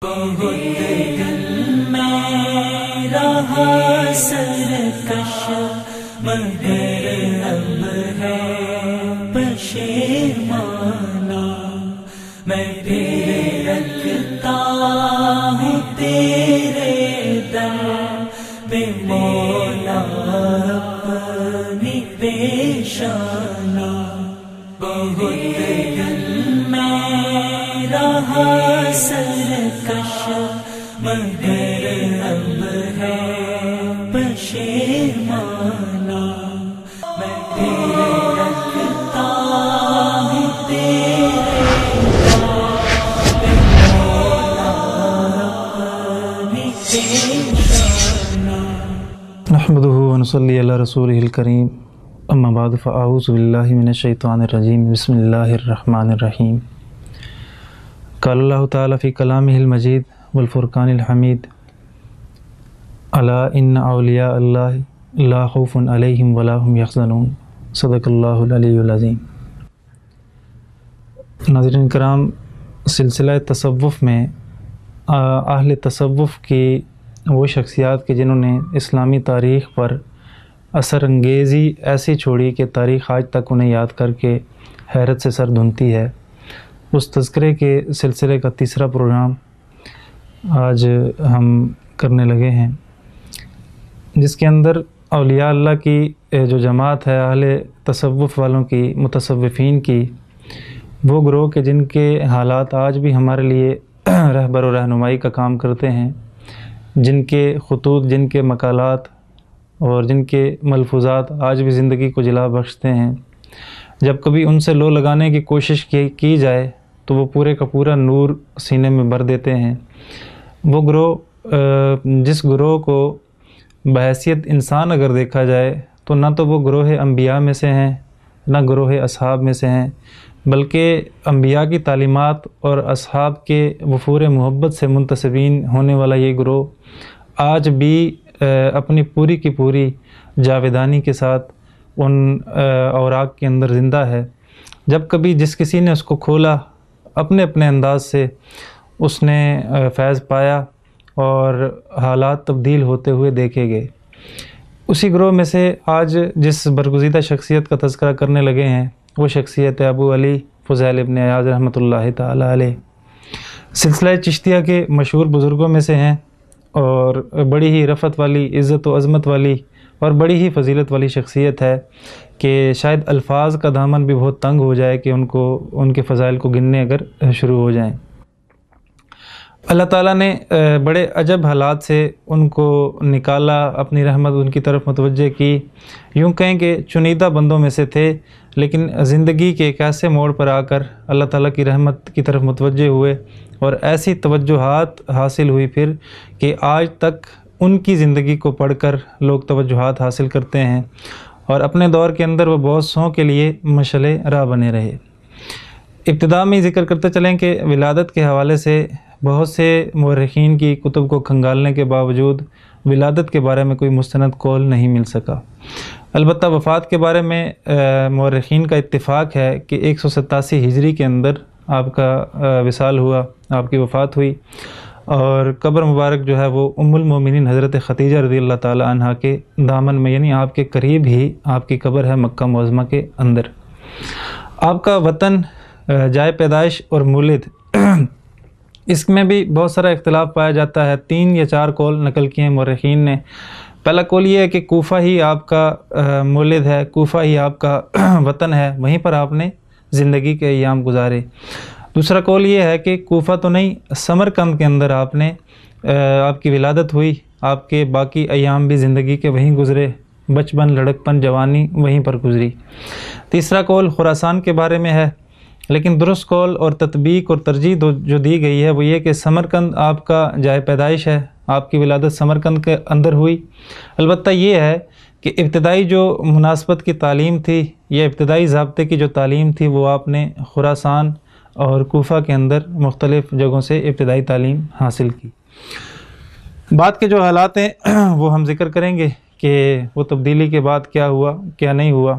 بہت دل میں رہا سرکش مگر اب ہے پشیمانہ، میں تیرے رکھتا ہوں تیرے در پہ مولا اپنی پیشانہ۔ بہت دل میں رہا سرکش مگر اب ہے پشیمانہ، میں تیرے رکھتا ہوں تیرے در پہ مولا اپنی پیشانہ۔ نحمدہ ونصلی علی رسولہ الکریم، اما بعد فاعوذ باللہ من الشیطان الرجیم، بسم اللہ الرحمن الرحیم۔ قال اللہ تعالیٰ فی کلامہ المجید والفرقان الحمید، الا ان اولیاء اللہ لا خوف علیہم ولا هم یحزنون، صدق اللہ العلی العظیم۔ ناظرین کرام، سلسلہ تصوف میں اہل تصوف کی وہ شخصیات کے جنہوں نے اسلامی تاریخ پر اثر انگیزی ایسی چھوڑی کہ تاریخ آج تک انہیں یاد کر کے حیرت سے سر دھنتی ہے، اس تذکرے کے سلسلے کا تیسرا پروگرام آج ہم کرنے لگے ہیں، جس کے اندر اولیاء اللہ کی جو جماعت ہے، اہل تصوف والوں کی، متصوفین کی، وہ گروہ کے جن کے حالات آج بھی ہمارے لیے رہبر و رہنمائی کا کام کرتے ہیں، جن کے خطوط، جن کے مقالات اور جن کے ملفوظات آج بھی زندگی کو جلا بخشتے ہیں۔ جب کبھی ان سے لو لگانے کی کوشش کی جائے تو وہ پورے کا پورا نور سینے میں بھر دیتے ہیں۔ وہ گروہ، جس گروہ کو بحیثیت انسان اگر دیکھا جائے تو نہ تو وہ گروہ انبیاء میں سے ہیں، نہ گروہ اصحاب میں سے ہیں، بلکہ انبیاء کی تعلیمات اور اصحاب کے وفور محبت سے منتسبین ہونے والا یہ گروہ آج بھی اپنی پوری کی پوری جاویدانی کے ساتھ ان اوراق کے اندر زندہ ہے۔ جب کبھی جس کسی نے اس کو کھولا، اپنے اپنے انداز سے اس نے فیض پایا اور حالات تبدیل ہوتے ہوئے دیکھے گئے۔ اسی گروہ میں سے آج جس برگزیدہ شخصیت کا تذکرہ کرنے لگے ہیں، وہ شخصیت ابو علی فضیل ابن عیاض رحمۃ اللہ تعالی علیہ، سلسلہ چشتیہ کے مشہور بزرگوں میں سے ہیں، اور بڑی ہی رفعت والی، عزت و عظمت والی اور بڑی ہی فضیلت والی شخصیت ہے کہ شاید الفاظ کا دامن بھی بہت تنگ ہو جائے کہ ان کے فضائل کو گننے اگر شروع ہو جائیں۔ اللہ تعالیٰ نے بڑے عجب حالات سے ان کو نکالا، اپنی رحمت ان کی طرف متوجہ کی، یوں کہیں کہ چنیدہ بندوں میں سے تھے، لیکن زندگی کے ایک ایسے موڑ پر آ کر اللہ تعالیٰ کی رحمت کی طرف متوجہ ہوئے اور ایسی توجہات حاصل ہوئی پھر کہ آج تک ان کی زندگی کو پڑھ کر لوگ توجہات حاصل کرتے ہیں، اور اپنے دور کے اندر وہ بہت سوں کے لیے مشعل راہ بنے رہے۔ ابتدا میں ذکر کرتے چلیں کہ ولادت کے حوالے سے بہت سے مورخین کی کتب کو کھنگالنے کے باوجود ولادت کے بارے میں کوئی مستند قول نہیں مل سکا۔ البتہ وفات کے بارے میں مورخین کا اتفاق ہے کہ 187 ہجری کے اندر آپ کا وصال ہوا، آپ کی وفات ہوئی، اور قبر مبارک جو ہے وہ ام المومنین حضرت ختیجہ رضی اللہ تعالی عنہا کے دامن میں، یعنی آپ کے قریب ہی آپ کی قبر ہے مکہ معظمہ کے اندر۔ آپ کا وطن، جائے پیدائش اور مولد، اس میں بھی بہت سارا اختلاف پایا جاتا ہے۔ 3 یا 4 قول نقل کیے ہیں مورخین نے۔ پہلا قول یہ ہے کہ کوفہ ہی آپ کا مولد ہے، کوفہ ہی آپ کا وطن ہے، وہیں پر آپ نے زندگی کے ایام گزارے۔ دوسرا قول یہ ہے کہ کوفہ تو نہیں، سمرقند کے اندر آپ کی ولادت ہوئی، آپ کے باقی ایام بھی زندگی کے وہیں گزرے، بچپن، لڑکپن، جوانی وہیں پر گزری۔ تیسرا قول خراسان کے بارے میں ہے، لیکن درست قول اور تطبیق اور ترجیح جو دی گئی ہے وہ یہ کہ سمرقند آپ کا جائے پیدائش ہے، آپ کی ولادت سمرقند کے اندر ہوئی۔ البتہ یہ ہے کہ ابتدائی جو مناسبت کی تعلیم تھی یا ابتدائی ضابطے کی جو تعلیم تھی وہ آپ نے خراسان اور کوفہ کے اندر مختلف جگہوں سے ابتدائی تعلیم حاصل کی۔ بعد کے جو حالات ہیں وہ ہم ذکر کریں گے کہ وہ تبدیلی کے بعد کیا ہوا، کیا نہیں ہوا۔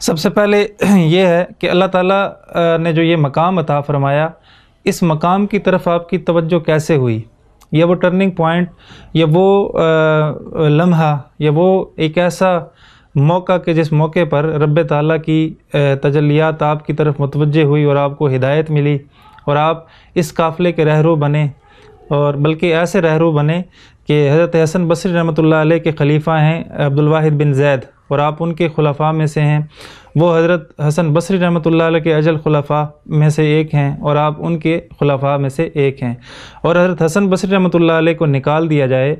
سب سے پہلے یہ ہے کہ اللہ تعالیٰ نے جو یہ مقام عطا فرمایا اس مقام کی طرف آپ کی توجہ کیسے ہوئی؟ یا وہ ٹرننگ پوائنٹ، یا وہ لمحہ، یا وہ ایک ایسا موقع کہ جس موقع پر رب تعالیٰ کی تجلیات آپ کی طرف متوجہ ہوئی اور آپ کو ہدایت ملی اور آپ اس قافلے کے رہرو بنے، اور بلکہ ایسے رہرو بنے کہ حضرت حسن بصری رحمۃ اللہ علیہ کے خلیفہ ہیں عبدالواحد بن زید، اور آپ ان کے خلفاء میں سے ہیں۔ وہ حضرت حسن بصری رحمۃ اللہ علیہ کے اجل خلفاء میں سے ایک ہیں اور آپ ان کے خلفاء میں سے ایک ہیں، اور حضرت حسن بصری رحمۃ اللہ علیہ کو نکال دیا جائے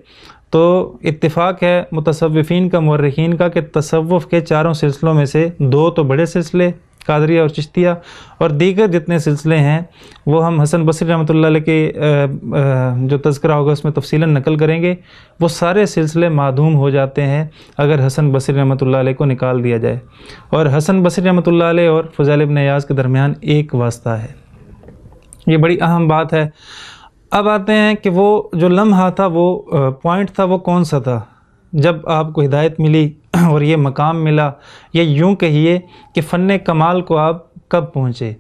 تو اتفاق ہے متصوفین کا، مورخین کا، کہ تصوف کے چاروں سلسلوں میں سے دو تو بڑے سلسلے قادریہ اور چشتیہ، اور دیگر جتنے سلسلے ہیں وہ ہم حسن بصری رحمۃ اللہ علیہ کے جو تذکرہ ہوگا اس میں تفصیلاً نقل کریں گے، وہ سارے سلسلے معدوم ہو جاتے ہیں اگر حسن بصری رحمۃ اللہ علیہ کو نکال دیا جائے، اور حسن بصری رحمۃ اللہ علیہ اور فضیل ابن عیاض کے درمیان ایک واسطہ ہے۔ یہ بڑی اہم بات ہے۔ اب آتے ہیں کہ وہ جو لمحہ تھا، وہ پوائنٹ تھا، وہ کون سا تھا جب آپ کو ہدایت ملی اور یہ مقام ملا، یا یوں کہیے کہ فن کمال کو آپ کب پہنچے؟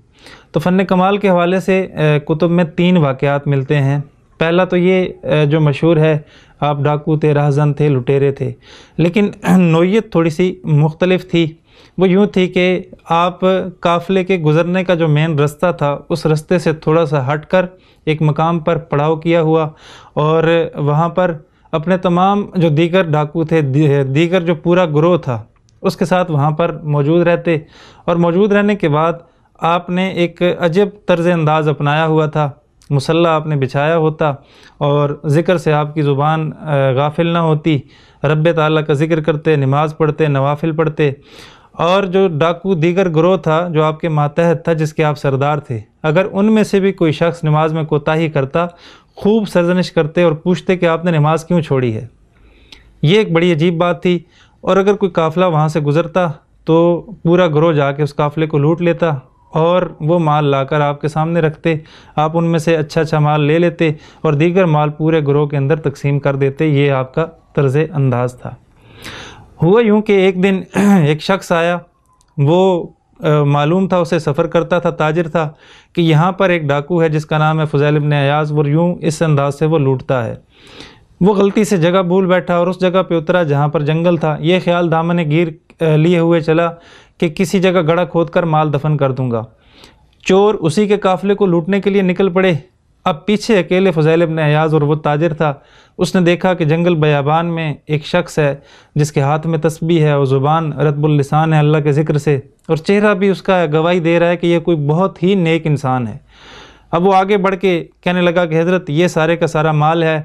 تو فن کمال کے حوالے سے کتب میں 3 واقعات ملتے ہیں۔ پہلا تو یہ جو مشہور ہے، آپ ڈاکو تھے، راہزن تھے، لٹیرے تھے، لیکن نوعیت تھوڑی سی مختلف تھی۔ وہ یوں تھی کہ آپ قافلے کے گزرنے کا جو مین رستہ تھا، اس رستے سے تھوڑا سا ہٹ کر ایک مقام پر پڑاؤ کیا ہوا، اور وہاں پر اپنے تمام جو دیگر ڈاکو تھے، دیگر جو پورا گروہ تھا، اس کے ساتھ وہاں پر موجود رہتے، اور موجود رہنے کے بعد آپ نے ایک عجب طرز انداز اپنایا ہوا تھا۔ مصلی آپ نے بچھایا ہوتا اور ذکر سے آپ کی زبان غافل نہ ہوتی، رب تعالیٰ کا ذکر کرتے، نماز پڑھتے، نوافل پڑھتے، اور جو ڈاکو دیگر گروہ تھا جو آپ کے ماتحت تھا، جس کے آپ سردار تھے، اگر ان میں سے بھی کوئی شخص نماز میں کوتاہی کرتا، خوب سرزنش کرتے اور پوچھتے کہ آپ نے نماز کیوں چھوڑی ہے۔ یہ ایک بڑی عجیب بات تھی، اور اگر کوئی قافلہ وہاں سے گزرتا تو پورا گروہ جا کے اس قافلے کو لوٹ لیتا اور وہ مال لا کر آپ کے سامنے رکھتے، آپ ان میں سے اچھا مال لے لیتے اور دیگر مال پورے گروہ کے اندر تقسیم کر دیتے۔ یہ آپ کا طرز انداز تھا۔ ہوا یوں کہ ایک دن ایک شخص آیا، وہ معلوم تھا، اسے سفر کرتا تھا، تاجر تھا، کہ یہاں پر ایک ڈاکو ہے جس کا نام ہے فضیل ابن عیاض، وہ یوں اس انداز سے وہ لوٹتا ہے۔ وہ غلطی سے جگہ بھول بیٹھا اور اس جگہ پہ اترا جہاں پر جنگل تھا۔ یہ خیال دامن گیر لیے ہوئے چلا کہ کسی جگہ گڑھا کھود کر مال دفن کر دوں گا۔ چور اسی کے قافلے کو لوٹنے کے لیے نکل پڑے۔ اب پیچھے اکیلے فضیل ابن عیاض اور وہ تاجر تھا۔ اس نے دیکھا کہ جنگل بیابان میں ایک شخص ہے جس کے ہاتھ میں تسبیح ہے اور زبان رطب اللسان ہے اللہ کے ذکر سے، اور چہرہ بھی اس کا گواہی دے رہا ہے کہ یہ کوئی بہت ہی نیک انسان ہے۔ اب وہ آگے بڑھ کے کہنے لگا کہ حضرت، یہ سارے کا سارا مال ہے،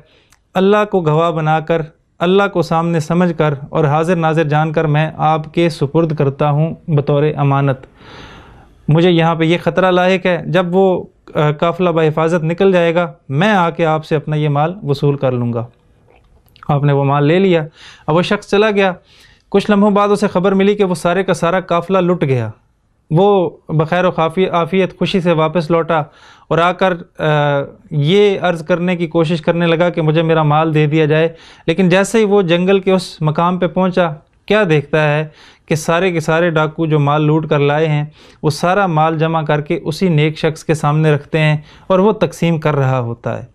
اللہ کو گواہ بنا کر، اللہ کو سامنے سمجھ کر اور حاضر ناظر جان کر میں آپ کے سپرد کرتا ہوں بطور امانت۔ مجھے یہاں پہ یہ خطرہ لاحق ہے، جب وہ قافلہ بحفاظت نکل جائے گا، میں آ کے آپ سے اپنا یہ مال وصول کر لوں گا۔ آپ نے وہ مال لے لیا۔ اب وہ شخص چلا گیا۔ کچھ لمحوں بعد اسے خبر ملی کہ وہ سارے کا سارا قافلہ لٹ گیا۔ وہ بخیر و عافیت خوشی سے واپس لوٹا اور آ کر یہ عرض کرنے کی کوشش کرنے لگا کہ مجھے میرا مال دے دیا جائے، لیکن جیسے ہی وہ جنگل کے اس مقام پہ پہنچا، کیا دیکھتا ہے کہ سارے کے سارے ڈاکو جو مال لوٹ کر لائے ہیں، وہ سارا مال جمع کر کے اسی نیک شخص کے سامنے رکھتے ہیں اور وہ تقسیم کر رہا ہوتا ہے۔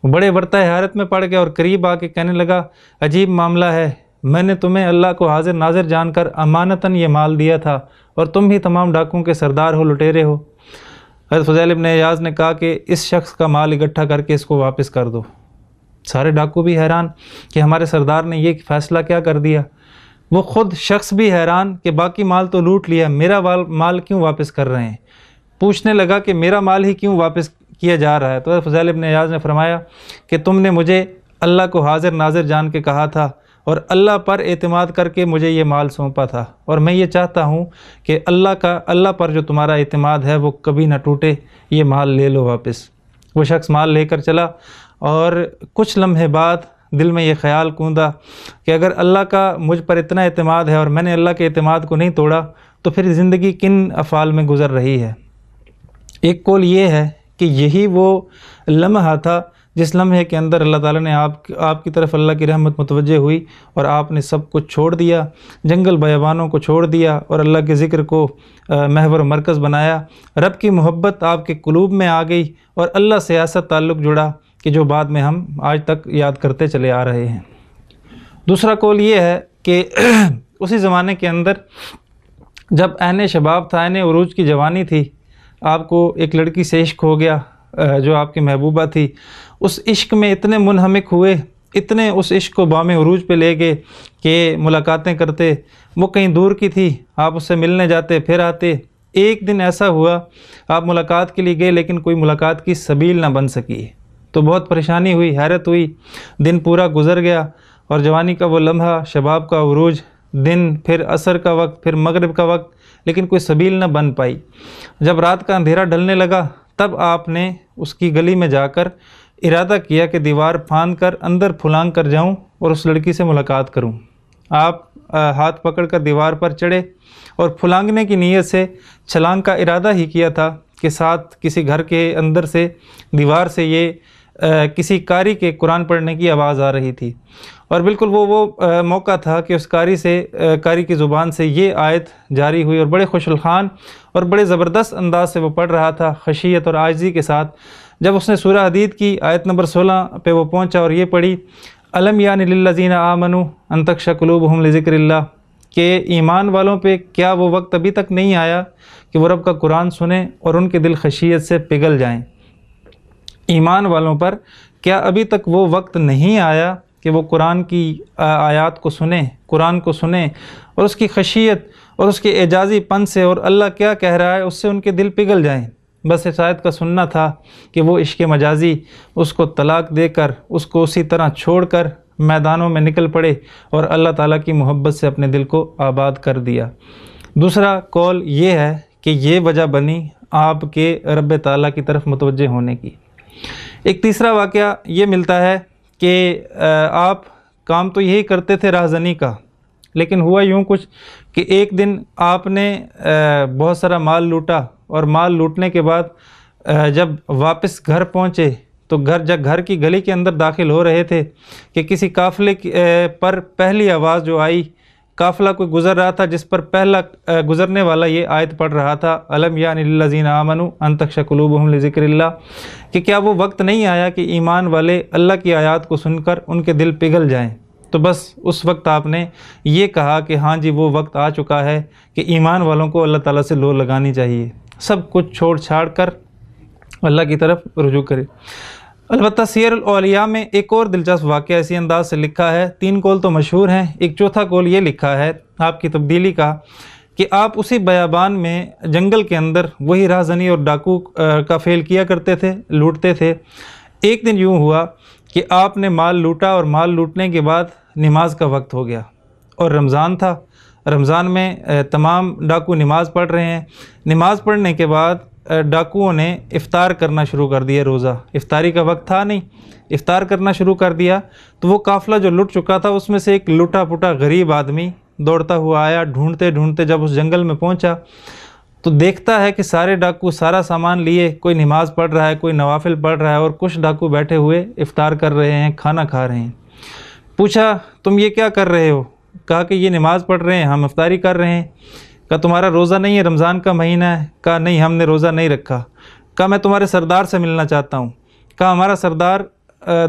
وہ بڑے ورطہ حیرت میں پڑ گیا اور قریب آ کے کہنے لگا، عجیب معاملہ ہے، میں نے تمہیں اللہ کو حاضر ناظر جان کر امانتاً یہ مال دیا تھا، اور تم بھی تمام ڈاکوؤں کے سردار ہو، لٹیرے ہو۔ حضرت فضیل ابن عیاض نے کہا کہ اس شخص کا مال اکٹھا کر کے اس کو واپس کر دو۔ سارے ڈاکو بھی حیران کہ ہمارے سردار نے یہ فیصلہ کیا کر دیا۔ وہ خود شخص بھی حیران کہ باقی مال تو لوٹ لیا، میرا مال کیوں واپس کر رہے ہیں؟ پوچھنے لگا کہ میرا مال ہی کیوں واپس کیا جا رہا ہے؟ تو حضرت فضیل ابن عیاض نے فرمایا کہ تم نے مجھے اللہ کو حاضر ناظر جان کے کہا تھا اور اللہ پر اعتماد کر کے مجھے یہ مال سونپا تھا، اور میں یہ چاہتا ہوں کہ اللہ پر جو تمہارا اعتماد ہے وہ کبھی نہ ٹوٹے، یہ مال لے لو واپس۔ وہ شخص مال لے کر چلا، اور کچھ لمحے بعد دل میں یہ خیال کوندا کہ اگر اللہ کا مجھ پر اتنا اعتماد ہے اور میں نے اللہ کے اعتماد کو نہیں توڑا، تو پھر زندگی کن افعال میں گزر رہی ہے۔ ایک قول یہ ہے کہ یہی وہ لمحہ تھا جس لمحے کے اندر اللہ تعالیٰ نے آپ کی طرف اللہ کی رحمت متوجہ ہوئی اور آپ نے سب کچھ چھوڑ دیا، جنگل بیابانوں کو چھوڑ دیا اور اللہ کے ذکر کو محور و مرکز بنایا، رب کی محبت آپ کے قلوب میں آ گئی اور اللہ سے ایسا تعلق جڑا کہ جو بعد میں ہم آج تک یاد کرتے چلے آ رہے ہیں۔ دوسرا قول یہ ہے کہ اسی زمانے کے اندر جب عین شباب تھا، عین عروج کی جوانی تھی، آپ کو ایک لڑکی سے عشق ہو گیا جو آپ کی محبوبہ تھی، اس عشق میں اتنے منہمک ہوئے، اتنے اس عشق کو بام عروج پہ لے گئے کہ ملاقاتیں کرتے، وہ کہیں دور کی تھی، آپ اس سے ملنے جاتے پھر آتے۔ ایک دن ایسا ہوا آپ ملاقات کے لیے گئے لیکن کوئی ملاقات کی سبیل نہ بن سکی، تو بہت پریشانی ہوئی، حیرت ہوئی، دن پورا گزر گیا اور جوانی کا وہ لمحہ، شباب کا عروج، دن، پھر عصر کا وقت، پھر مغرب کا وقت، لیکن کوئی سبیل نہ بن پائی۔ جب رات کا اندھیرا ڈھلنے لگا تب آپ نے اس کی گلی میں جا کر ارادہ کیا کہ دیوار پھاند کر اندر پھلانگ کر جاؤں اور اس لڑکی سے ملاقات کروں۔ آپ ہاتھ پکڑ کر دیوار پر چڑھے اور پھلانگنے کی نیت سے چھلانگ کا ارادہ ہی کیا تھا کہ ساتھ کسی گھر کے اندر سے دیوار سے یہ کسی قاری کے قرآن پڑھنے کی آواز آ رہی تھی، اور بالکل وہ موقع تھا کہ اس قاری کی زبان سے یہ آیت جاری ہوئی اور بڑے خوش الخوان اور بڑے زبردست انداز سے وہ پڑھ رہا تھا، خشیت اور عاجزی کے ساتھ۔ جب اس نے سورہ حدید کی آیت نمبر 16 پہ وہ پہنچا اور یہ پڑھی، الم یعن للذین آمنوا ان تخشع قلوبہم لذکر اللہ، کہ ایمان والوں پہ کیا وہ وقت ابھی تک نہیں آیا کہ وہ رب کا قرآن سنیں اور ان کے دل خشیت سے پگھل جائیں۔ ایمان والوں پر کیا ابھی تک وہ وقت نہیں آیا کہ وہ قرآن کی آیات کو سنیں، قرآن کو سنیں اور اس کی خشیت اور اس کے اعجازی پن سے اور اللہ کیا کہہ رہا ہے اس سے ان کے دل پگھل جائیں۔ بس اس آیت کا سننا تھا کہ وہ عشق مجازی اس کو طلاق دے کر اس کو اسی طرح چھوڑ کر میدانوں میں نکل پڑے اور اللہ تعالیٰ کی محبت سے اپنے دل کو آباد کر دیا۔ دوسرا قول یہ ہے کہ یہ وجہ بنی آپ کے رب تعالیٰ کی طرف متوجہ ہونے کی۔ ایک تیسرا واقعہ یہ ملتا ہے کہ آپ کام تو یہی کرتے تھے راہزنی کا، لیکن ہوا یوں کچھ کہ ایک دن آپ نے بہت سارا مال لوٹا اور مال لوٹنے کے بعد جب واپس گھر پہنچے تو گھر کی گلی کے اندر داخل ہو رہے تھے کہ کسی قافلے پر پہلی آواز جو آئی، قافلہ کوئی گزر رہا تھا جس پر پہلا گزرنے والا یہ آیت پڑھ رہا تھا، الم یعن للذین آمنوا ان تخشع قلوبہم لذکر اللہ، کہ کیا وہ وقت نہیں آیا کہ ایمان والے اللہ کی آیات کو سن کر ان کے دل پگھل جائیں۔ تو بس اس وقت آپ نے یہ کہا کہ ہاں جی وہ وقت آ چکا ہے کہ ایمان والوں کو اللہ تعالیٰ سے لو لگانی چاہیے، سب کچھ چھوڑ چھاڑ کر اللہ کی طرف رجوع کرے۔ البتہ سیر الاولیاء میں ایک اور دلچسپ واقعہ اسی انداز سے لکھا ہے، 3 قول تو مشہور ہیں، ایک چوتھا قول یہ لکھا ہے آپ کی تبدیلی کا کہ آپ اسی بیابان میں جنگل کے اندر وہی راہزنی اور ڈاکو کا فعل کیا کرتے تھے، لوٹتے تھے۔ ایک دن یوں ہوا کہ آپ نے مال لوٹا اور مال لوٹنے کے بعد نماز کا وقت ہو گیا اور رمضان تھا، رمضان میں تمام ڈاکو نماز پڑھ رہے ہیں۔ نماز پڑھنے کے بعد ڈاکوؤں نے افطار کرنا شروع کر دیا، روزہ افطاری کا وقت تھا نہیں، افطار کرنا شروع کر دیا۔ تو وہ قافلہ جو لٹ چکا تھا اس میں سے ایک لٹا پٹا غریب آدمی دوڑتا ہوا آیا، ڈھونڈتے ڈھونڈتے جب اس جنگل میں پہنچا تو دیکھتا ہے کہ سارے ڈاکو سارا سامان لیے، کوئی نماز پڑھ رہا ہے، کوئی نوافل پڑھ رہا ہے اور کچھ ڈاکو بیٹھے ہوئے افطار کر رہے ہیں، کھانا کھا رہے ہیں۔ پوچھا تم یہ کیا کر رہے ہو؟ کہا کہ یہ نماز پڑھ رہے ہیں، ہم افطاری کر رہے ہیں۔ کہا تمہارا روزہ نہیں ہے، رمضان کا مہینہ ہے؟ کہا نہیں ہم نے روزہ نہیں رکھا۔ کہا میں تمہارے سردار سے ملنا چاہتا ہوں۔ کہا ہمارا سردار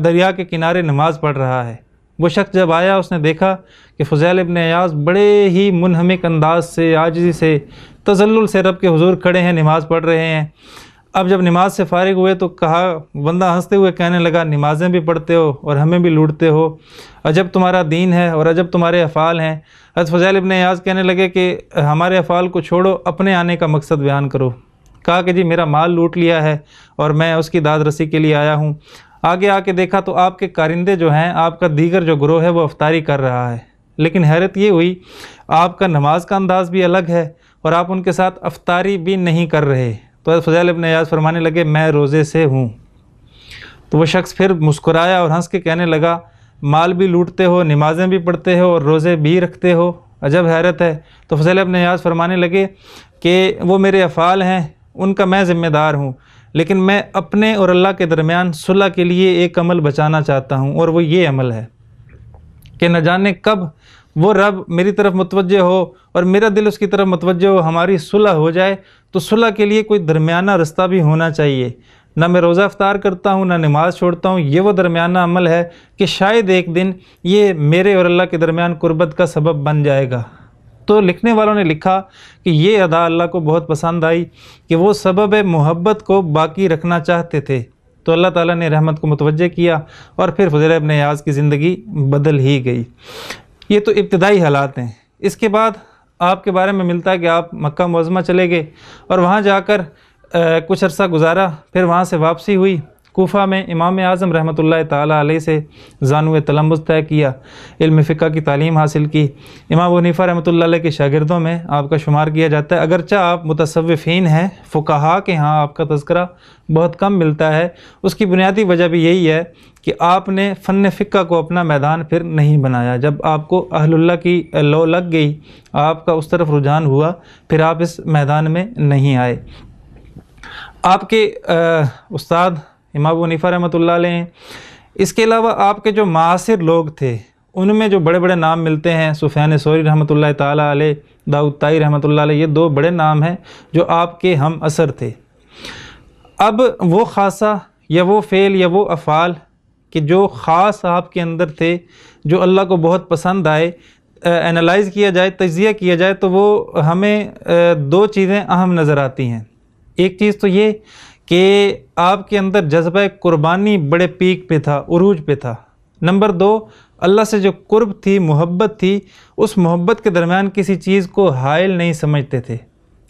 دریا کے کنارے نماز پڑھ رہا ہے۔ وہ شخص جب آیا اس نے دیکھا کہ فضیل ابن عیاض بڑے ہی منہمک انداز سے، عاجزی سے، تذلل سے رب کے حضور کھڑے ہیں، نماز پڑھ رہے ہیں۔ اب جب نماز سے فارغ ہوئے تو کہا، بندہ ہنستے ہوئے کہنے لگا نمازیں بھی پڑھتے ہو اور ہمیں بھی لوٹتے ہو، عجب تمہارا دین ہے اور عجب تمہارے افعال ہیں۔ حضرت فضیل ابن عیاض کہنے لگے کہ ہمارے افعال کو چھوڑو، اپنے آنے کا مقصد بیان کرو۔ کہا کہ جی میرا مال لوٹ لیا ہے اور میں اس کی داد رسی کے لیے آیا ہوں۔ آگے آ کے دیکھا تو آپ کے کارندے جو ہیں، آپ کا دیگر جو گروہ ہے وہ افطاری کر رہا ہے، لیکن حیرت یہ ہوئی آپ کا نماز کا انداز بھی الگ ہے اور آپ ان کے ساتھ افطاری بھی نہیں کر رہے۔ تو حضرت فضیل ابن عیاض فرمانے لگے میں روزے سے ہوں۔ تو وہ شخص پھر مسکرایا اور ہنس کے کہنے لگا مال بھی لوٹتے ہو، نمازیں بھی پڑھتے ہو اور روزے بھی رکھتے ہو، عجب حیرت ہے۔ تو فضیل ابن عیاض فرمانے لگے کہ وہ میرے افعال ہیں، ان کا میں ذمہ دار ہوں، لیکن میں اپنے اور اللہ کے درمیان صلح کے لیے ایک عمل بچانا چاہتا ہوں، اور وہ یہ عمل ہے کہ نہ جانے کب وہ رب میری طرف متوجہ ہو اور میرا دل اس کی طرف متوجہ ہو، ہماری صلح ہو جائے، تو صلح کے لیے کوئی درمیانہ رستہ بھی ہونا چاہیے۔ نہ میں روزہ افطار کرتا ہوں، نہ نماز چھوڑتا ہوں، یہ وہ درمیانہ عمل ہے کہ شاید ایک دن یہ میرے اور اللہ کے درمیان قربت کا سبب بن جائے گا۔ تو لکھنے والوں نے لکھا کہ یہ ادا اللہ کو بہت پسند آئی کہ وہ سبب محبت کو باقی رکھنا چاہتے تھے، تو اللہ تعالیٰ نے رحمت کو متوجہ کیا اور پھر فضیل ابن عیاض کی زندگی بدل ہی گئی۔ یہ تو ابتدائی حالات ہیں۔ اس کے بعد آپ کے بارے میں ملتا ہے کہ آپ مکہ معظمہ چلے گئے اور وہاں جا کر کچھ عرصہ گزارا، پھر وہاں سے واپسی ہوئی، کوفہ میں امام اعظم رحمۃ اللہ تعالیٰ علیہ سے زانو تلمذ طے کیا، علم فقہ کی تعلیم حاصل کی۔ امام ابو حنیفہ رحمۃ اللہ علیہ کے شاگردوں میں آپ کا شمار کیا جاتا ہے، اگرچہ آپ متصوفین ہیں، فقہاء کے ہاں آپ کا تذکرہ بہت کم ملتا ہے۔ اس کی بنیادی وجہ بھی یہی ہے کہ آپ نے فن فقہ کو اپنا میدان پھر نہیں بنایا۔ جب آپ کو اہل اللہ کی لو لگ گئی، آپ کا اس طرف رجحان ہوا، پھر آپ اس میدان میں نہیں آئے۔ آپ کے استاد امام ابو حنیفہ رحمۃ اللہ علیہ ہیں۔ اس کے علاوہ آپ کے جو معاصر لوگ تھے ان میں جو بڑے بڑے نام ملتے ہیں، سفیان ثوری رحمۃ اللہ تعالیٰ علیہ، داؤد طائی رحمۃ اللہ علیہ، یہ دو بڑے نام ہیں جو آپ کے ہم اثر تھے۔ اب وہ خاصہ یا وہ فعل یا وہ افعال کہ جو خاص آپ کے اندر تھے، جو اللہ کو بہت پسند آئے، انالائز کیا جائے، تجزیہ کیا جائے، تو وہ ہمیں دو چیزیں اہم نظر آتی ہیں۔ ایک چیز تو یہ کہ آپ کے اندر جذبہ قربانی بڑے پیک پہ تھا، عروج پہ تھا۔ نمبر دو، اللہ سے جو قرب تھی، محبت تھی، اس محبت کے درمیان کسی چیز کو حائل نہیں سمجھتے تھے۔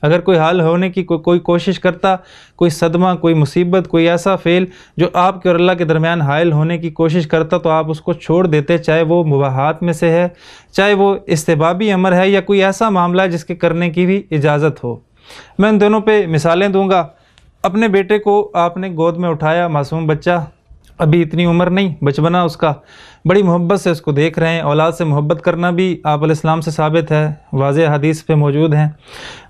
اگر کوئی حال ہونے کی کوئی کوشش کرتا، کوئی صدمہ، کوئی مصیبت، کوئی ایسا فعل جو آپ کے اور اللہ کے درمیان حائل ہونے کی کوشش کرتا، تو آپ اس کو چھوڑ دیتے، چاہے وہ مباحات میں سے ہے، چاہے وہ استحبابی امر ہے، یا کوئی ایسا معاملہ ہے جس کے کرنے کی بھی اجازت ہو۔ میں ان دونوں پہ مثالیں دوں گا۔ اپنے بیٹے کو آپ نے گود میں اٹھایا، معصوم بچہ، ابھی اتنی عمر نہیں، بچپنا اس کا، بڑی محبت سے اس کو دیکھ رہے ہیں۔ اولاد سے محبت کرنا بھی آپ علیہ السلام سے ثابت ہے، واضح حدیث پہ موجود ہیں۔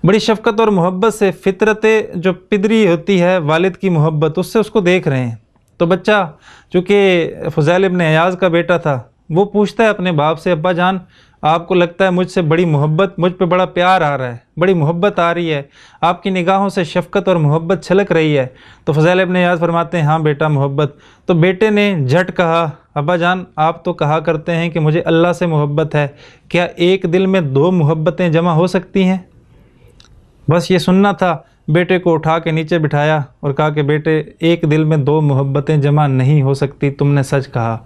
بڑی شفقت اور محبت سے، فطرت جو پدری ہوتی ہے، والد کی محبت، اس سے اس کو دیکھ رہے ہیں۔ تو بچہ چونکہ فضیل ابن عیاض کا بیٹا تھا، وہ پوچھتا ہے اپنے باپ سے، ابا جان آپ کو لگتا ہے مجھ سے بڑی محبت، مجھ پہ بڑا پیار آ رہا ہے، بڑی محبت آ رہی ہے، آپ کی نگاہوں سے شفقت اور محبت چھلک رہی ہے؟ تو فضیل ابن عیاض فرماتے ہیں ہاں بیٹا، محبت۔ تو بیٹے نے جھٹ کہا، ابا جان آپ تو کہا کرتے ہیں کہ مجھے اللہ سے محبت ہے، کیا ایک دل میں دو محبتیں جمع ہو سکتی ہیں؟ بس یہ سننا تھا۔ بیٹے کو اٹھا کے نیچے بٹھایا اور کہا کہ بیٹے، ایک دل میں دو محبتیں جمع نہیں ہو سکتی، تم نے سچ کہا۔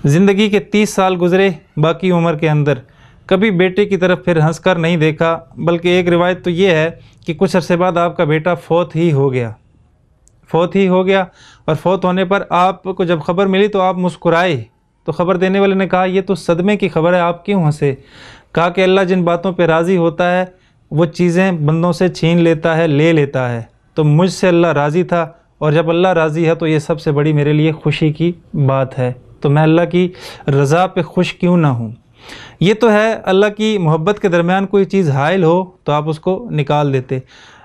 زندگی کے 30 سال گزرے، باقی عمر کے اندر کبھی بیٹے کی طرف پھر ہنس کر نہیں دیکھا، بلکہ ایک روایت تو یہ ہے کہ کچھ عرصے بعد آپ کا بیٹا فوت ہی ہو گیا، اور فوت ہونے پر آپ کو جب خبر ملی تو آپ مسکرائے۔ تو خبر دینے والے نے کہا یہ تو صدمے کی خبر ہے، آپ کیوں ہنسے؟ کہا کہ اللہ جن باتوں پہ راضی ہوتا ہے وہ چیزیں بندوں سے چھین لیتا ہے، لے لیتا ہے، تو مجھ سے اللہ راضی تھا، اور جب اللہ راضی ہے تو یہ سب سے بڑی میرے لیے خوشی کی بات ہے، تو میں اللہ کی رضا پہ خوش کیوں نہ ہوں۔ یہ تو ہے اللہ کی محبت کے درمیان کوئی چیز حائل ہو تو آپ اس کو نکال دیتے۔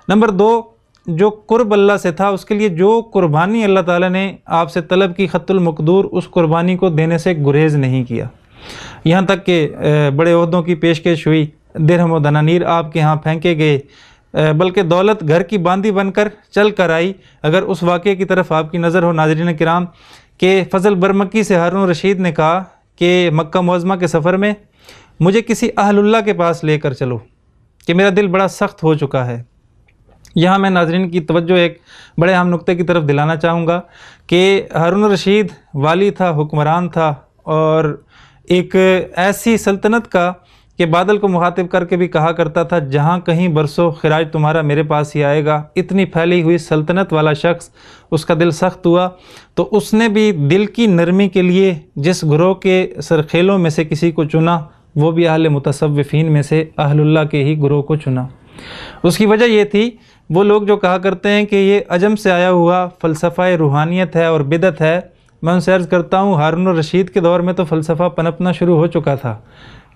نمبر دو، جو قرب اللہ سے تھا، اس کے لیے جو قربانی اللہ تعالیٰ نے آپ سے طلب کی، خط المقدور، اس قربانی کو دینے سے گریز نہیں کیا، یہاں تک کہ بڑے عہدوں کی پیشکش ہوئی، درہم و دنانیر آپ کے ہاں پھینکے گئے، بلکہ دولت گھر کی باندھی بن کر چل کر آئی۔ اگر اس واقعے کی طرف آپ کی نظر ہو ناظرین کرام کہ فضل برمکی سے ہارون رشید نے کہا کہ مکہ معظمہ کے سفر میں مجھے کسی اہل اللہ کے پاس لے کر چلو کہ میرا دل بڑا سخت ہو چکا ہے۔ یہاں میں ناظرین کی توجہ ایک بڑے اہم نقطے کی طرف دلانا چاہوں گا کہ ہارون رشید والی تھا، حکمران تھا، اور ایک ایسی سلطنت کا کہ بادل کو مخاطب کر کے بھی کہا کرتا تھا جہاں کہیں برسو خراج تمہارا میرے پاس ہی آئے گا۔ اتنی پھیلی ہوئی سلطنت والا شخص، اس کا دل سخت ہوا، تو اس نے بھی دل کی نرمی کے لیے جس گروہ کے سرخیلوں میں سے کسی کو چنا، وہ بھی اہل متصوفین میں سے اہل اللہ کے ہی گروہ کو چنا۔ اس کی وجہ یہ تھی، وہ لوگ جو کہا کرتے ہیں کہ یہ عجم سے آیا ہوا فلسفہ روحانیت ہے اور بدعت ہے، میں ان سے عرض کرتا ہوں ہارون الرشید کے دور میں تو فلسفہ پنپنا شروع ہو چکا تھا۔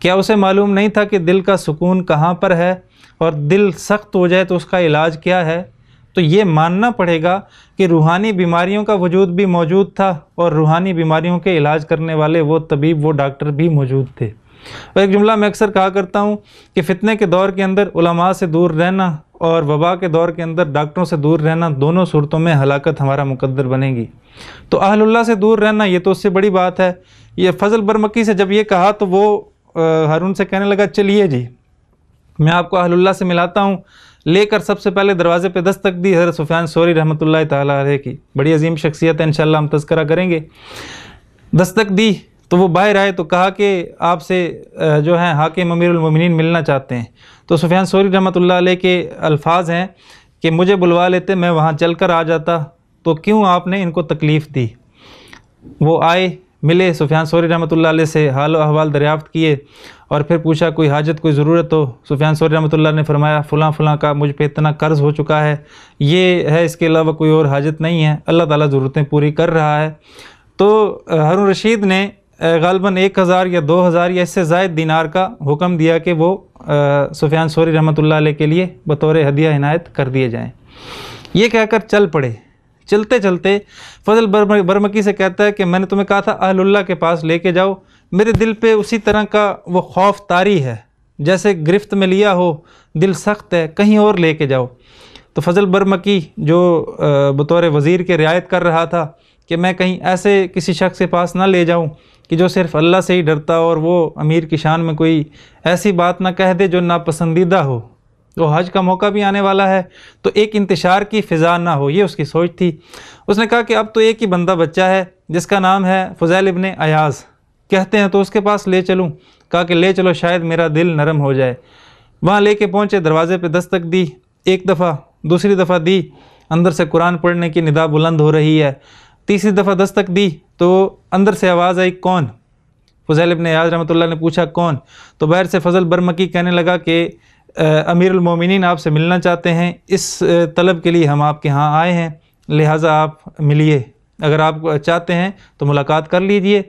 کیا اسے معلوم نہیں تھا کہ دل کا سکون کہاں پر ہے، اور دل سخت ہو جائے تو اس کا علاج کیا ہے؟ تو یہ ماننا پڑے گا کہ روحانی بیماریوں کا وجود بھی موجود تھا اور روحانی بیماریوں کے علاج کرنے والے وہ طبیب وہ ڈاکٹر بھی موجود تھے۔ اور ایک جملہ میں اکثر کہا کرتا ہوں کہ فتنے کے دور کے اندر علماء سے دور رہنا اور وبا کے دور کے اندر ڈاکٹروں سے دور رہنا، دونوں صورتوں میں ہلاکت ہمارا مقدر بنے گی۔ تو اہل اللہ سے دور رہنا یہ تو اس سے بڑی بات ہے۔ یہ فضل برمکی سے جب یہ کہا تو وہ ہارون سے کہنے لگا چلیے جی میں آپ کو اہل اللہ سے ملاتا ہوں، لے کر سب سے پہلے دروازے پہ دستک دی حضرت سفیان ثوری رحمۃ اللہ تعالیٰ علیہ کی، بڑی عظیم شخصیت ہے، انشاءاللہ ہم تذکرہ کریں گے۔ دستک دی تو وہ باہر آئے تو کہا کہ آپ سے جو ہیں حاکم امیر المومنین ملنا چاہتے ہیں۔ تو سفیان ثوری رحمۃ اللہ علیہ کے الفاظ ہیں کہ مجھے بلوا لیتے میں وہاں چل کر آ جاتا، تو کیوں آپ نے ان کو تکلیف دی؟ وہ آئے، ملے، سفیان ثوری رحمۃ اللہ علیہ سے حال و احوال دریافت کیے اور پھر پوچھا کوئی حاجت کوئی ضرورت ہو؟ سفیان ثوری رحمۃ اللہ نے فرمایا فلاں فلاں کا مجھ پہ اتنا قرض ہو چکا ہے، یہ ہے، اس کے علاوہ کوئی اور حاجت نہیں ہے، اللہ تعالیٰ ضرورتیں پوری کر رہا ہے۔ تو ہارون رشید نے غالباً 1000 یا 2000 یا اس سے زائد دینار کا حکم دیا کہ وہ سفیان ثوری رحمۃ اللہ علیہ کے لیے بطور ہدیہ عنایت کر دیے جائیں۔ یہ کہہ کر چل پڑے۔ چلتے چلتے فضل برمکی سے کہتا ہے کہ میں نے تمہیں کہا تھا اہل اللہ کے پاس لے کے جاؤ، میرے دل پہ اسی طرح کا وہ خوف طاری ہے جیسے گرفت میں لیا ہو، دل سخت ہے، کہیں اور لے کے جاؤ۔ تو فضل برمکی جو بطور وزیر کے رعایت کر رہا تھا کہ میں کہیں ایسے کسی شخص کے پاس نہ لے جاؤں کہ جو صرف اللہ سے ہی ڈرتا اور وہ امیر کی شان میں کوئی ایسی بات نہ کہہ دے جو ناپسندیدہ ہو، تو حج کا موقع بھی آنے والا ہے تو ایک انتشار کی فضا نہ ہو، یہ اس کی سوچ تھی۔ اس نے کہا کہ اب تو ایک ہی بندہ بچہ ہے جس کا نام ہے فضیل ابن عیاض، کہتے ہیں تو اس کے پاس لے چلوں؟ کہا کہ لے چلو شاید میرا دل نرم ہو جائے۔ وہاں لے کے پہنچے، دروازے پہ دستک دی، ایک دفعہ دوسری دفعہ دی، اندر سے قرآن پڑھنے کی ندا بلند ہو رہی ہے، تیسری دفعہ دستک دی تو اندر سے آواز آئی کون؟ فضیل ابن عیاض رحمۃ اللہ نے پوچھا کون؟ تو باہر سے فضل برمکی کہنے لگا کہ امیر المومنین آپ سے ملنا چاہتے ہیں، اس طلب کے لیے ہم آپ کے ہاں آئے ہیں، لہٰذا آپ ملیے، اگر آپ چاہتے ہیں تو ملاقات کر لیجئے۔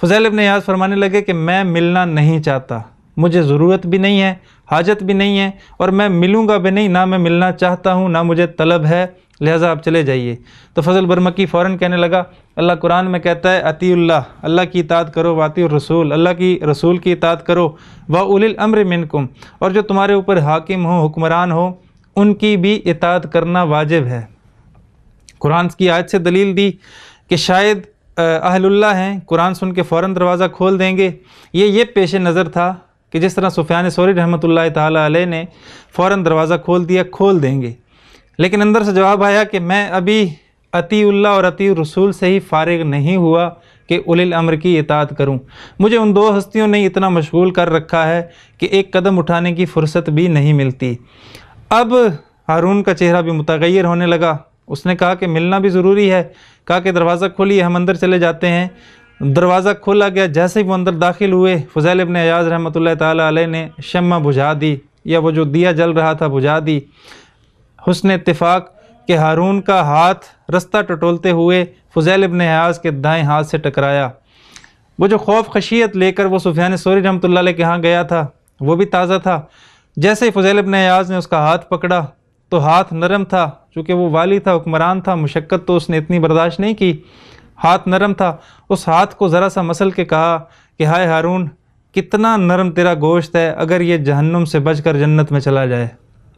فضیل ابن عیاض فرمانے لگے کہ میں ملنا نہیں چاہتا، مجھے ضرورت بھی نہیں ہے، حاجت بھی نہیں ہے، اور میں ملوں گا بھی نہیں، نہ میں ملنا چاہتا ہوں نہ مجھے طلب ہے، لہٰذا آپ چلے جائیے۔ تو فضل برمکی فوراً کہنے لگا اللہ قرآن میں کہتا ہے اطیعوا اللہ، اللہ کی اطاعت کرو، واطیعوا الرسول، اللہ کی رسول کی اطاعت کرو، واولی الامر منکم، اور جو تمہارے اوپر حاکم ہو، حکمران ہو، ان کی بھی اطاعت کرنا واجب ہے۔ قرآن کی آیت سے دلیل دی کہ شاید اہل اللہ ہیں، قرآن سن کے فوراً دروازہ کھول دیں گے۔ یہ پیش نظر تھا کہ جس طرح سفیان ثوری رحمۃ اللہ تعالیٰ علیہ نے فوراً دروازہ کھول دیا، کھول دیں گے، لیکن اندر سے جواب آیا کہ میں ابھی اطیع اللہ اور اطیع الرسول سے ہی فارغ نہیں ہوا کہ اولی الامر کی اطاعت کروں، مجھے ان دو ہستیوں نے اتنا مشغول کر رکھا ہے کہ ایک قدم اٹھانے کی فرصت بھی نہیں ملتی۔ اب ہارون کا چہرہ بھی متغیر ہونے لگا، اس نے کہا کہ ملنا بھی ضروری ہے، کہا کہ دروازہ کھولیے ہم اندر چلے جاتے ہیں۔ دروازہ کھولا گیا، جیسے ہی وہ اندر داخل ہوئے فضیل ابن عیاض رحمۃ اللہ تعالیٰ علیہ نے شمع بجھا دی، یا وہ جو دیا جل رہا تھا بجھا دی۔ حسن اتفاق کہ ہارون کا ہاتھ رستہ ٹٹولتے ہوئے فضیل ابن عیاض کے دائیں ہاتھ سے ٹکرایا۔ وہ جو خوف خشیت لے کر وہ سفیان ثوری رحمۃ اللہ علیہ کے ہاں گیا تھا وہ بھی تازہ تھا۔ جیسے ہی فضیل ابن عیاض نے اس کا ہاتھ پکڑا تو ہاتھ نرم تھا، چونکہ وہ والی تھا، حکمران تھا، مشقت تو اس نے اتنی برداشت نہیں کی، ہاتھ نرم تھا۔ اس ہاتھ کو ذرا سا مسل کے کہا کہ ہائے ہارون، کتنا نرم تیرا گوشت ہے، اگر یہ جہنم سے بچ کر جنت میں چلا جائے۔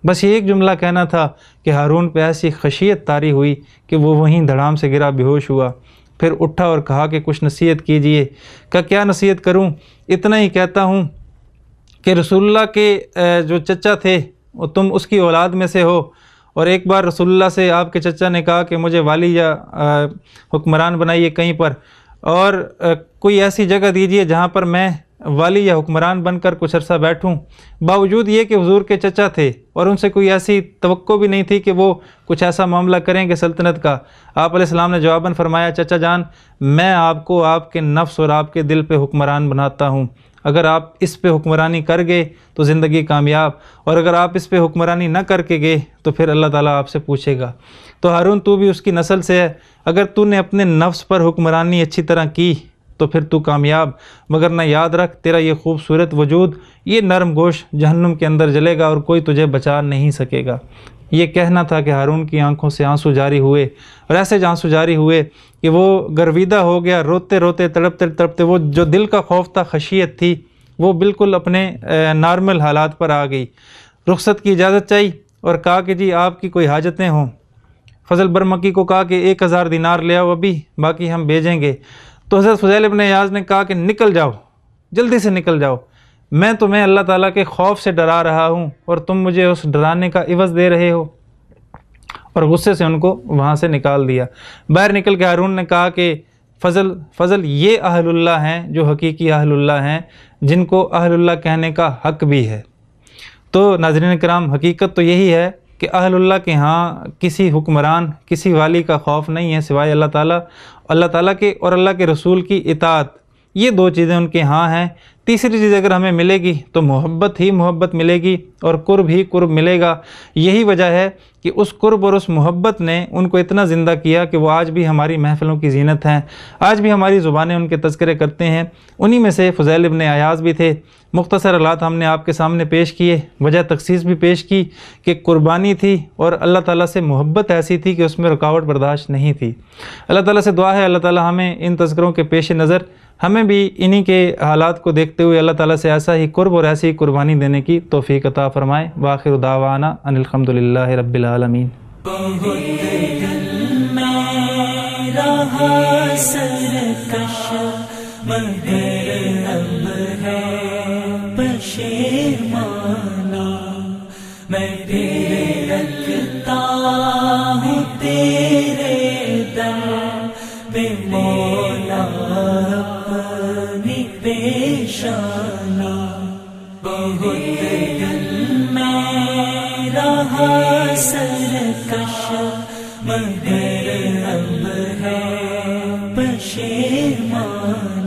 بس یہ ایک جملہ کہنا تھا کہ ہارون پہ ایسی خشیت طاری ہوئی کہ وہ وہیں دھڑام سے گرا، بے ہوش ہوا۔ پھر اٹھا اور کہا کہ کچھ نصیحت کیجئے۔ کہ کیا نصیحت کروں؟ اتنا ہی کہتا ہوں کہ رسول اللہ کے جو چچا تھے وہ تم اس کی اولاد میں سے ہو، اور ایک بار رسول اللہ سے آپ کے چچا نے کہا کہ مجھے والی یا حکمران بنائیے کہیں پر، اور کوئی ایسی جگہ دیجئے جہاں پر میں والی یا حکمران بن کر کچھ عرصہ بیٹھوں۔ باوجود یہ کہ حضور کے چچا تھے اور ان سے کوئی ایسی توقع بھی نہیں تھی کہ وہ کچھ ایسا معاملہ کریں گے سلطنت کا، آپ علیہ السلام نے جواباً فرمایا چچا جان، میں آپ کو آپ کے نفس اور آپ کے دل پہ حکمران بناتا ہوں، اگر آپ اس پہ حکمرانی کر گئے تو زندگی کامیاب، اور اگر آپ اس پہ حکمرانی نہ کر کے گئے تو پھر اللہ تعالیٰ آپ سے پوچھے گا۔ تو ہارون تو بھی اس کی نسل سے ہے، اگر تو نے اپنے نفس پر حکمرانی اچھی طرح کی تو پھر تو کامیاب، مگر نہ یاد رکھ تیرا یہ خوبصورت وجود، یہ نرم گوشت جہنم کے اندر جلے گا اور کوئی تجھے بچا نہیں سکے گا۔ یہ کہنا تھا کہ ہارون کی آنکھوں سے آنسو جاری ہوئے، اور ایسے آنسو جاری ہوئے کہ وہ گرویدہ ہو گیا، روتے روتے تڑپتے تڑپتے، وہ جو دل کا خوف تھا، خشیت تھی، وہ بالکل اپنے نارمل حالات پر آ گئی۔ رخصت کی اجازت چاہی اور کہا کہ جی آپ کی کوئی حاجتیں ہوں۔ فضل برمکی کو کہا کہ 1000 دینار لے آؤ ابھی، باقی ہم بھیجیں گے۔ تو حضرت فضیل ابن عیاض نے کہا کہ نکل جاؤ، جلدی سے نکل جاؤ، میں تمہیں اللہ تعالیٰ کے خوف سے ڈرا رہا ہوں اور تم مجھے اس ڈرانے کا عوض دے رہے ہو، اور غصے سے ان کو وہاں سے نکال دیا۔ باہر نکل کے ہارون نے کہا کہ فضل یہ اہل اللہ ہیں جو حقیقی اہل اللہ ہیں، جن کو اہل اللہ کہنے کا حق بھی ہے۔ تو ناظرین کرام، حقیقت تو یہی ہے کہ اہل اللہ کے ہاں کسی حکمران، کسی والی کا خوف نہیں ہے سوائے اللہ تعالیٰ کے اور اللہ کے رسول کی اطاعت۔ یہ 2 چیزیں ان کے ہاں ہیں۔ تیسری چیز اگر ہمیں ملے گی تو محبت ہی محبت ملے گی اور قرب ہی قرب ملے گا۔ یہی وجہ ہے کہ اس قرب اور اس محبت نے ان کو اتنا زندہ کیا کہ وہ آج بھی ہماری محفلوں کی زینت ہیں، آج بھی ہماری زبانیں ان کے تذکرے کرتے ہیں۔ انہی میں سے فضیل ابن عیاض بھی تھے۔ مختصر حالات ہم نے آپ کے سامنے پیش کیے، وجہ تخصیص بھی پیش کی کہ قربانی تھی اور اللہ تعالیٰ سے محبت ایسی تھی کہ اس میں رکاوٹ برداشت نہیں تھی۔ اللہ تعالیٰ سے دعا ہے اللہ تعالیٰ ہمیں ان تذکروں کے پیش نظر ہمیں بھی انہی کے حالات کو دیکھتے ہوئے اللہ تعالیٰ سے ایسا ہی قرب اور ایسی قربانی دینے کی توفیق عطا فرمائے۔ وآخر دعوانا ان الحمدللہ رب العالمین۔ بہت دل میں رہا سرکش مگر اب ہے پشیمانہ، میں پھر رکھتا ہوں تیرے در پہ مولا اپنی پیشانہ۔ بہت دل میں رہا سرکش مگر اب ہے پشیمانہ،